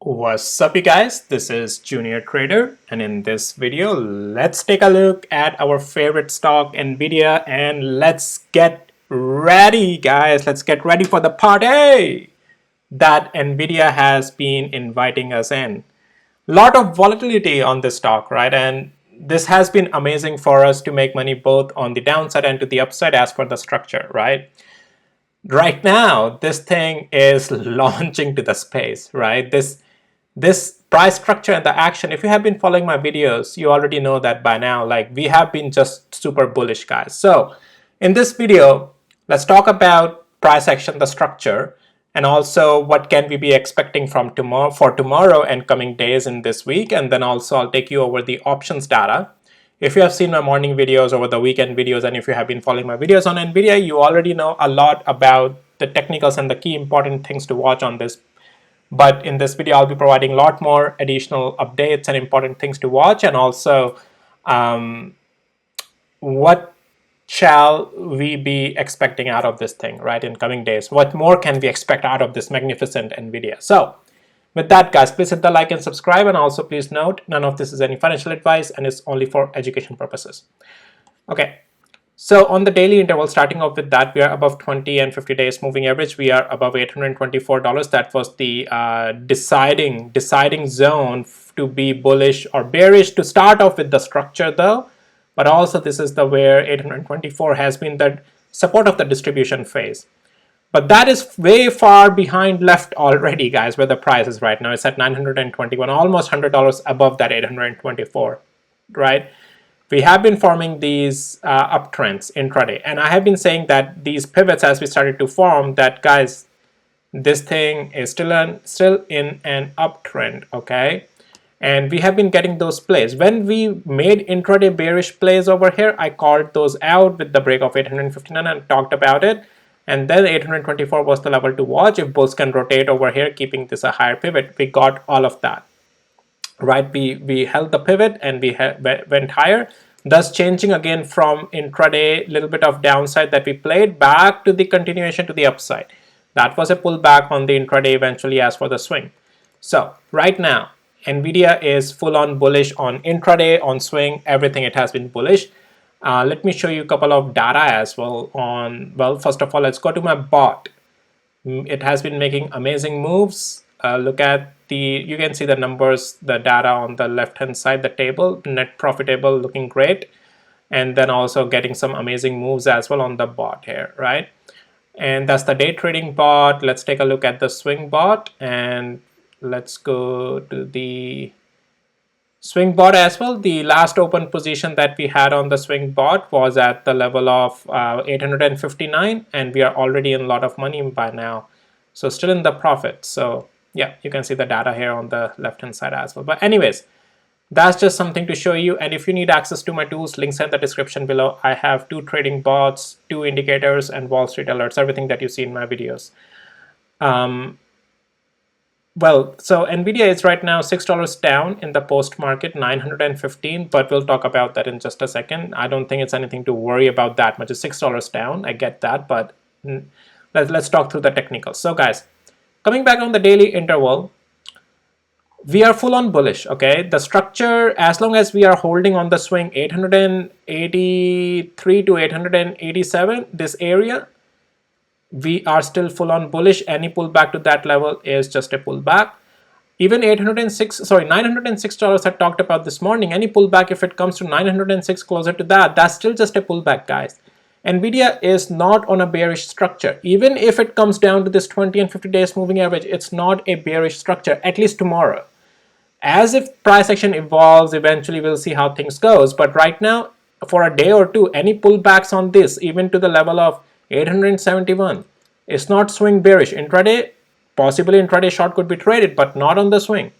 What's up you guys, this is Junior Trader, and in this video let's take a look at our favorite stock Nvidia, and let's get ready guys, let's get ready for the party that Nvidia has been inviting us in. Lot of volatility on this stock, right? And this has been amazing for us to make money both on the downside and to the upside as per the structure, right? Right now this thing is launching to the space, right? This price structure and the action, if you have been following my videos, you already know that by now, like we have been just super bullish guys. So in this video, let's talk about price action, the structure, and also what can we be expecting from tomorrow and coming days in this week. And then also I'll take you over the options data. If you have seen my morning videos over the weekend videos, and if you have been following my videos on Nvidia, you already know a lot about the technicals and the key important things to watch on this. But in this video, I'll be providing a lot more additional updates and important things to watch, and also what shall we be expecting out of this thing, right, in coming days? What more can we expect out of this magnificent Nvidia? So with that, guys, please hit the like and subscribe, and also please note, none of this is any financial advice and it's only for education purposes. Okay. So on the daily interval, starting off with that, we are above 20 and 50 days moving average. We are above $824. That was the deciding zone to be bullish or bearish to start off with the structure though. But also this is the where 824 has been the support of the distribution phase. But that is way far behind left already, guys, where the price is right now. It's at 921, almost $100 above that 824, right? We have been forming these uptrends intraday, and I have been saying that these pivots, as we started to form, that guys, this thing is still in an uptrend, okay? And we have been getting those plays. When we made intraday bearish plays over here, I called those out with the break of 859 and talked about it. And then 824 was the level to watch. If bulls can rotate over here, keeping this a higher pivot, we got all of that. Right, we held the pivot and we went higher, thus changing again from intraday little bit of downside that we played back to the continuation to the upside. That was a pullback on the intraday eventually as for the swing. So right now Nvidia is full on bullish on intraday, on swing, everything. It has been bullish. Let me show you a couple of data as well on, well, first of all, let's go to my bot. It has been making amazing moves. Look at you can see the numbers, the data on the left hand side, the table, net profitable, looking great, and then also getting some amazing moves as well on the bot here, right? And that's the day trading bot. Let's take a look at the swing bot, and let's go to the swing bot as well. The last open position that we had on the swing bot was at the level of 859, and we are already in a lot of money by now, so still in the profit. So yeah, you can see the data here on the left hand side as well. But anyways, that's just something to show you. And if you need access to my tools, links in the description below. I have 2 trading bots, 2 indicators, and Wall Street alerts, everything that you see in my videos. Well, so Nvidia is right now $6 down in the post market, 915, but we'll talk about that in just a second. I don't think it's anything to worry about that much. It's $6 down, I get that, but let's talk through the technicals. So guys, coming back on the daily interval, we are full on bullish, okay? The structure, as long as we are holding on the swing 883 to 887, this area, we are still full on bullish. Any pullback to that level is just a pullback. Even $906 I talked about this morning, any pullback, if it comes to 906 closer to that, that's still just a pullback, guys. Nvidia is not on a bearish structure. Even if it comes down to this 20 and 50 days moving average, it's not a bearish structure, at least tomorrow. As if price action evolves, eventually we'll see how things goes. But right now, for a day or two, any pullbacks on this, even to the level of 871, it's not swing bearish. Intraday, possibly intraday short could be traded, but not on the swing.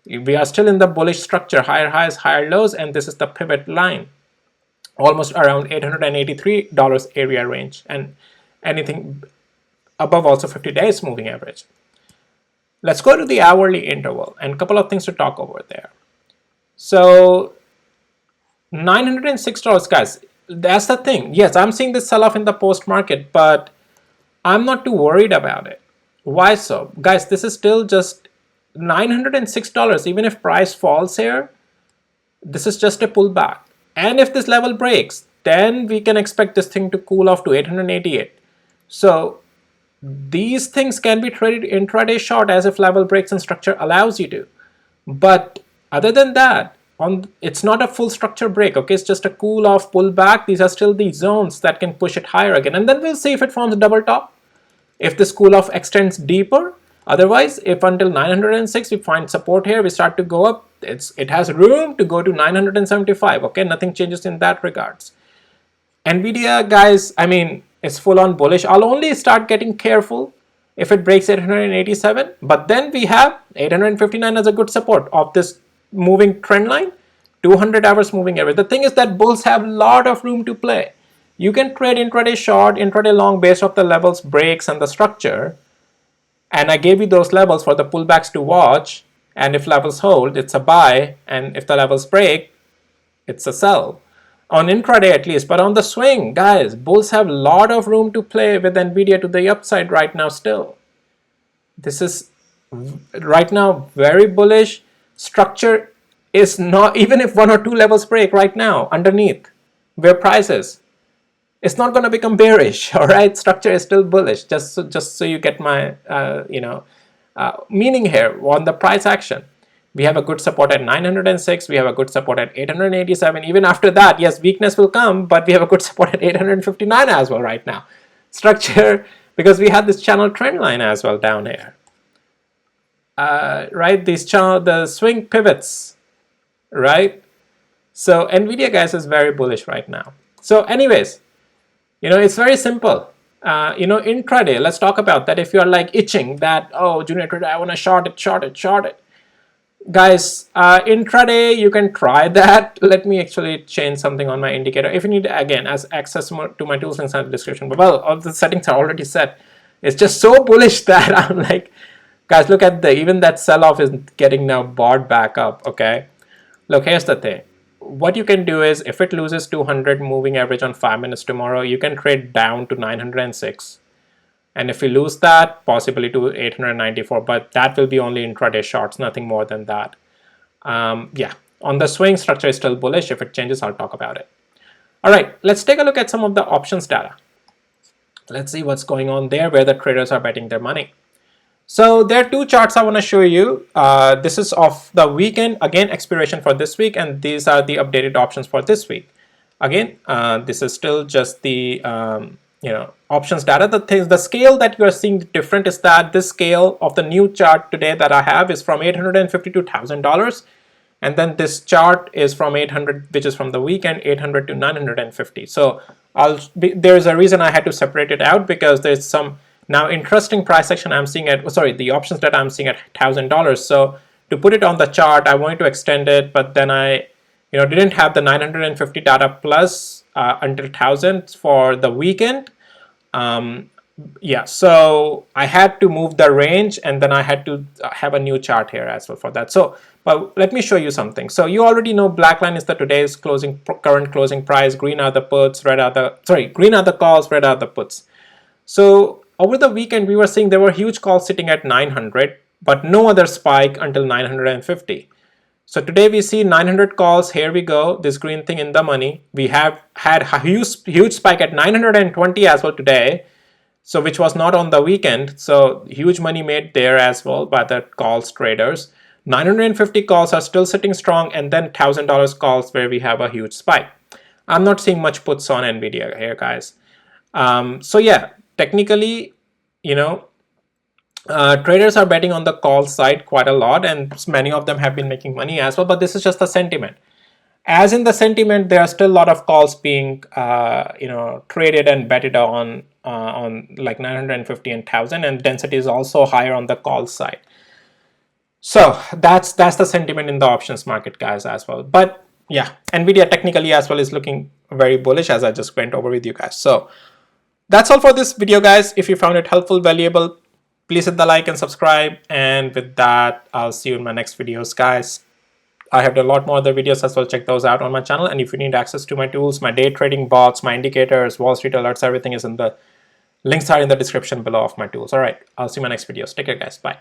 We are still in the bullish structure, higher highs, higher lows, and this is the pivot line, almost around $883 area range, and anything above also 50 days moving average. Let's go to the hourly interval, and a couple of things to talk over there. So $906, guys, that's the thing. Yes, I'm seeing this sell-off in the post market, but I'm not too worried about it. Why so? Guys, this is still just $906, even if price falls here, this is just a pullback. And if this level breaks, then we can expect this thing to cool off to 888. So these things can be traded intraday short as if level breaks and structure allows you to. But other than that, it's not a full structure break, okay? It's just a cool off pullback. These are still the zones that can push it higher again. And then we'll see if it forms a double top, if this cool off extends deeper. Otherwise, if until 906 we find support here, we start to go up, it has room to go to 975, okay? Nothing changes in that regards. Nvidia, guys, I mean, it's full on bullish. I'll only start getting careful if it breaks 887, but then we have 859 as a good support of this moving trend line, 200 hours moving average. The thing is that bulls have a lot of room to play. You can trade intraday short, intraday long based off the levels, breaks, and the structure. And I gave you those levels for the pullbacks to watch. And if levels hold, it's a buy. And if the levels break, it's a sell. On intraday at least. But on the swing, guys, bulls have a lot of room to play with Nvidia to the upside right now still. This is right now very bullish. Structure is not, even if 1 or 2 levels break right now underneath where price is, it's not going to become bearish. All right, structure is still bullish. Just so you get my meaning here on the price action. We have a good support at 906. We have a good support at 887. Even after that, yes, weakness will come, but we have a good support at 859 as well right now. Structure, because we had this channel trend line as well down here. Right, the swing pivots, right? So Nvidia, guys, is very bullish right now. So anyways, it's very simple. Intraday, let's talk about that. If you're like itching that, oh, junior trader, I want to short it. Guys, intraday, you can try that. Let me actually change something on my indicator. If you need, again, as access to my tools links in the description. But well, all the settings are already set. It's just so bullish that I'm like, guys, look at even that sell-off is getting now bought back up, okay? Look, here's the thing. What you can do is, if it loses 200 moving average on 5 minutes tomorrow, you can trade down to 906. And if you lose that, possibly to 894, but that will be only intraday shorts, nothing more than that. Yeah, on the swing, structure is still bullish. If it changes, I'll talk about it. All right, let's take a look at some of the options data. Let's see what's going on there, where the traders are betting their money. So there are 2 charts I want to show you. This is of the weekend, again, expiration for this week, and these are the updated options for this week. Again, this is still just the options data. The scale that you are seeing different is that this scale of the new chart today that I have is from $850 to $1,000, and then this chart is from 800, which is from the weekend, 800 to 950. So there's a reason I had to separate it out, because there's some now interesting price action I'm seeing at, the options that I'm seeing at $1,000. So to put it on the chart, I wanted to extend it, but then I didn't have the 950 data plus until 1,000 for the weekend. Yeah, so I had to move the range, and then I had to have a new chart here as well for that. So, but let me show you something. So you already know black line is the today's current closing price, green are the puts, green are the calls, red are the puts. So over the weekend, we were seeing there were huge calls sitting at 900, but no other spike until 950. So today we see 900 calls. Here we go, this green thing in the money. We have had a huge spike at 920 as well today, so which was not on the weekend. So huge money made there as well by the calls traders. 950 calls are still sitting strong, and then $1,000 calls where we have a huge spike. I'm not seeing much puts on Nvidia here, guys. So yeah, technically, traders are betting on the call side quite a lot, and many of them have been making money as well, but this is just the sentiment. As in the sentiment, there are still a lot of calls being traded and betted on like 950 and 1,000, and density is also higher on the call side. So that's the sentiment in the options market, guys, as well. But yeah, Nvidia technically as well is looking very bullish, as I just went over with you guys. So that's all for this video, guys. If you found it helpful, valuable, please hit the like and subscribe. And with that, I'll see you in my next videos, guys. I have a lot more other videos as well. Check those out on my channel. And if you need access to my tools, my day trading bots, my indicators, Wall Street alerts, everything is in the links are in the description below of my tools. All right, I'll see you in my next videos. Take care, guys. Bye.